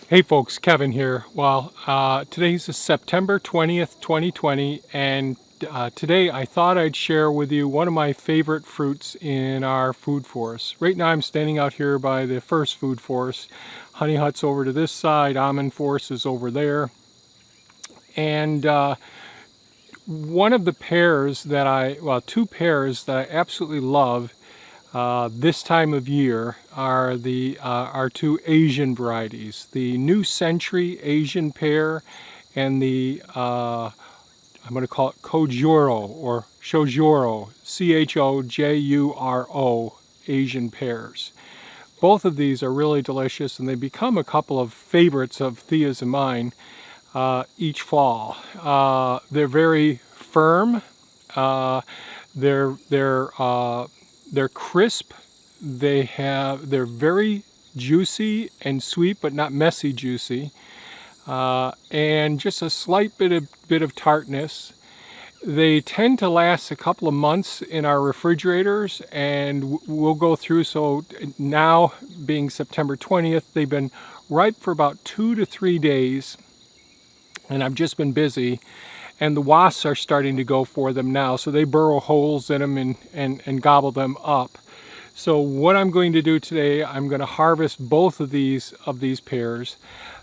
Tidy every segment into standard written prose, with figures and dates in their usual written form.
Hey folks, Kevin here. Well, today's September 20th, 2020, and today I thought I'd share with you one of my favorite fruits in our food forest. Right now I'm standing out here by the first food forest. Honey Hut's over to this side, Almond Forest is over there. And one of the pears that two pears that I absolutely love this time of year are our two Asian varieties, the New Century Asian pear and the I'm going to call it Chojuro or Chojuro, Chojuro Asian pears. Both of these are really delicious, and they become a couple of favorites of Thea's and mine each fall. They're very firm. They're crisp. They're very juicy and sweet, but not messy juicy, and just a slight bit of tartness. They tend to last a couple of months in our refrigerators, and we'll go through. So now, being September 20th, they've been ripe for about 2 to 3 days, and I've just been busy. And the wasps are starting to go for them now, so they burrow holes in them and gobble them up. So what I'm going to do today, I'm going to harvest both of these pears.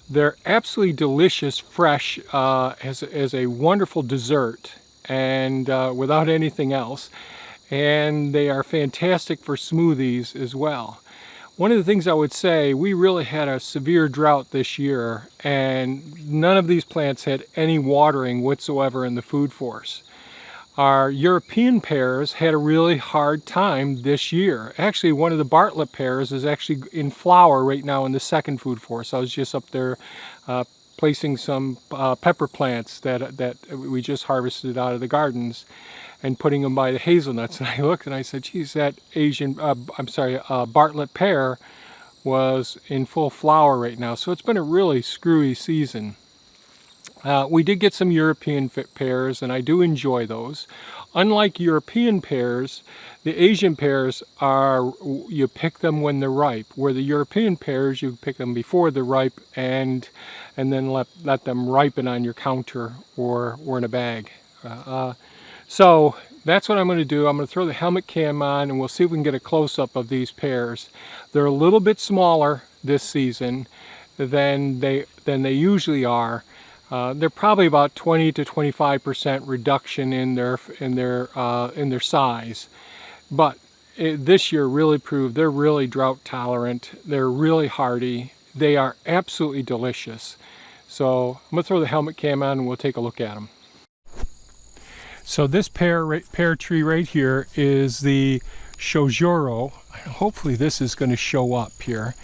They're absolutely delicious, fresh, as a wonderful dessert, and without anything else. And they are fantastic for smoothies as well. One of the things I would say, we really had a severe drought this year, and none of these plants had any watering whatsoever in the food forest. Our European pears had a really hard time this year. Actually, one of the Bartlett pears is actually in flower right now in the second food forest. I was just up there placing some pepper plants that we just harvested out of the gardens and putting them by the hazelnuts. And I looked and I said, geez, that Bartlett pear was in full flower right now. So it's been a really screwy season. We did get some European pears, and I do enjoy those. Unlike European pears, the Asian pears you pick them when they're ripe, where the European pears, you pick them before they're ripe and then let them ripen on your counter or in a bag. So that's what I'm going to do. I'm going to throw the helmet cam on, and we'll see if we can get a close-up of these pears. They're a little bit smaller this season than they usually are. They're probably about 20 to 25% reduction in their size, but this year really proved they're really drought tolerant. They're really hardy. They are absolutely delicious. So I'm going to throw the helmet cam on, and we'll take a look at them. So this pear tree right here is the Chojuro. Hopefully this is going to show up here.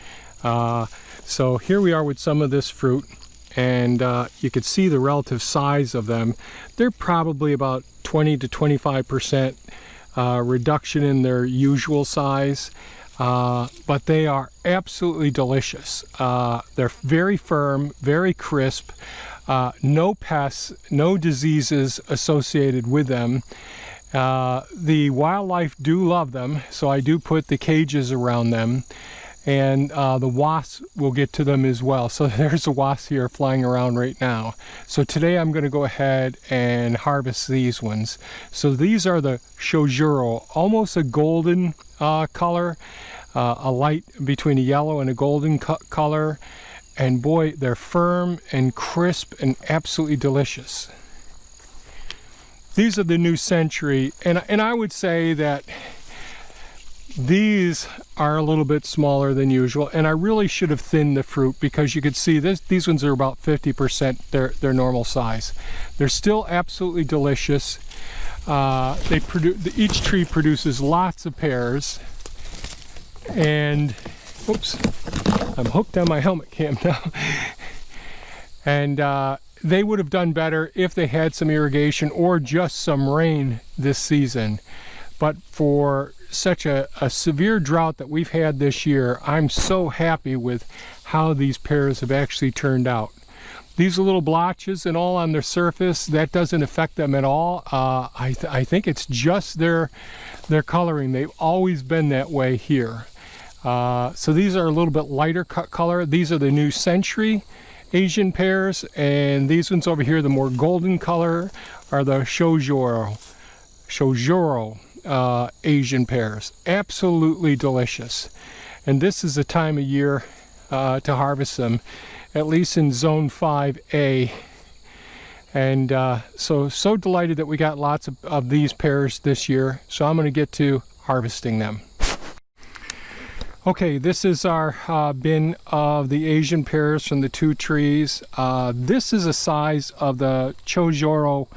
So here we are with some of this fruit, and you can see the relative size of them. They're probably about 20 to 25% reduction in their usual size, but they are absolutely delicious. They're very firm, very crisp. No pests, no diseases associated with them. The wildlife do love them, so I do put the cages around them, and the wasps will get to them as well. So there's a wasp here flying around right now. So today I'm going to go ahead and harvest these ones. So these are the Chojuro, almost a golden color, a light between a yellow and a golden color. And boy, they're firm and crisp and absolutely delicious. These are the New Century, and I would say that these are a little bit smaller than usual, and I really should have thinned the fruit, because you could see these ones are about 50% their normal size. They're still absolutely delicious. Each tree produces lots of pears, and oops, I'm hooked on my helmet cam now. And they would have done better if they had some irrigation or just some rain this season. But for such a severe drought that we've had this year, I'm so happy with how these pears have actually turned out. These little blotches and all on their surface, that doesn't affect them at all. I think it's just their coloring. They've always been that way here. So these are a little bit lighter cut color. These are the New Century Asian pears, and these ones over here, the more golden color, are the Shojoro Asian pears. Absolutely delicious. And this is the time of year to harvest them, at least in Zone 5A. And so delighted that we got lots of these pears this year. So I'm going to get to harvesting them. Okay, this is our bin of the Asian pears from the 2 trees. This is the size of the Chojoro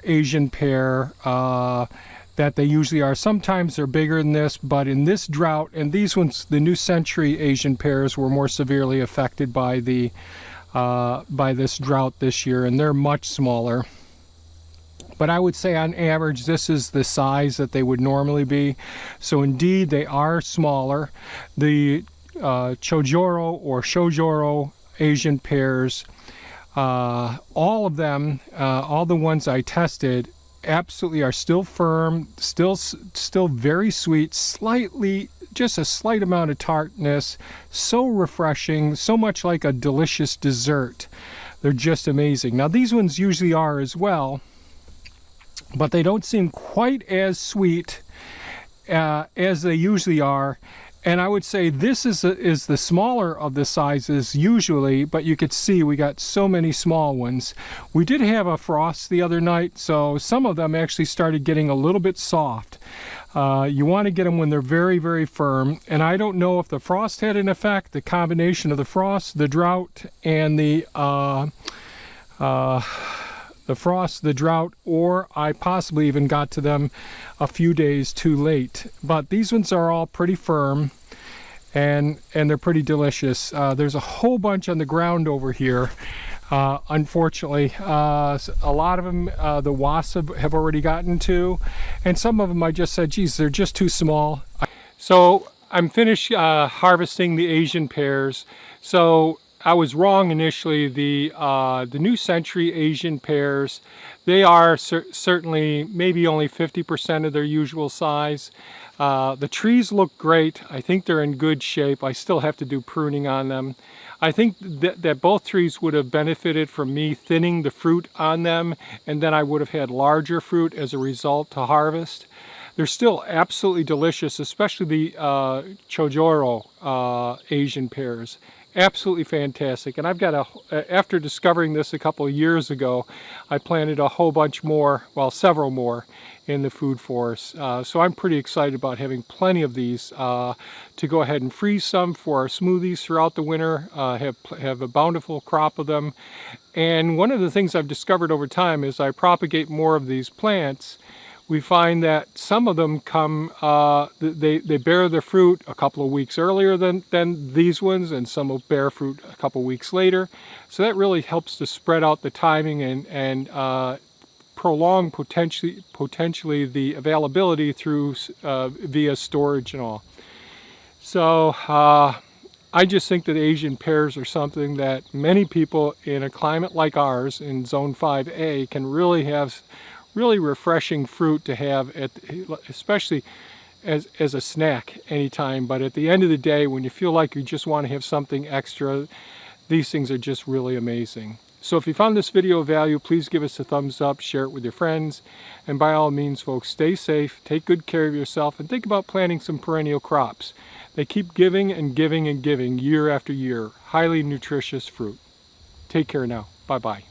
Asian pear that they usually are. Sometimes they're bigger than this, but in this drought, and these ones, the New Century Asian pears, were more severely affected by the by this drought this year, and they're much smaller. But I would say on average this is the size that they would normally be. So indeed they are smaller. The Chojoro or Shojoro Asian pears, all of them, all the ones I tested, absolutely are still firm, still very sweet, slightly, just a slight amount of tartness, so refreshing, so much like a delicious dessert. They're just amazing. Now these ones usually are as well, but they don't seem quite as sweet as they usually are. And I would say this is the smaller of the sizes usually, but you could see we got so many small ones. We did have a frost the other night, so some of them actually started getting a little bit soft. You want to get them when they're very, very firm. And I don't know if the frost had an effect, the combination of the frost, the drought, and the frost, the drought, or I possibly even got to them a few days too late. But these ones are all pretty firm, and they're pretty delicious. There's a whole bunch on the ground over here. Unfortunately, a lot of them the wasps have already gotten to, and some of them I just said, geez, they're just too small. So I'm finished harvesting the Asian pears. So I was wrong initially. The New Century Asian pears, they are certainly maybe only 50% of their usual size. The trees look great. I think they're in good shape. I still have to do pruning on them. I think that both trees would have benefited from me thinning the fruit on them, and then I would have had larger fruit as a result to harvest. They're still absolutely delicious, especially the Chojoro Asian pears. Absolutely fantastic. And I've got after discovering this a couple of years ago, I planted a whole bunch more, well, several more in the food forest. So I'm pretty excited about having plenty of these to go ahead and freeze some for our smoothies throughout the winter, have a bountiful crop of them. And one of the things I've discovered over time is I propagate more of these plants. We find that some of them come, they bear their fruit a couple of weeks earlier than these ones, and some will bear fruit a couple of weeks later. So that really helps to spread out the timing and prolong potentially the availability through via storage and all. So I just think that Asian pears are something that many people in a climate like ours in Zone 5A can really have really refreshing fruit to have, especially as a snack anytime. But at the end of the day, when you feel like you just want to have something extra, these things are just really amazing. So if you found this video of value, please give us a thumbs up, share it with your friends, and by all means, folks, stay safe, take good care of yourself, and think about planting some perennial crops. They keep giving and giving and giving year after year, highly nutritious fruit. Take care now. Bye-bye.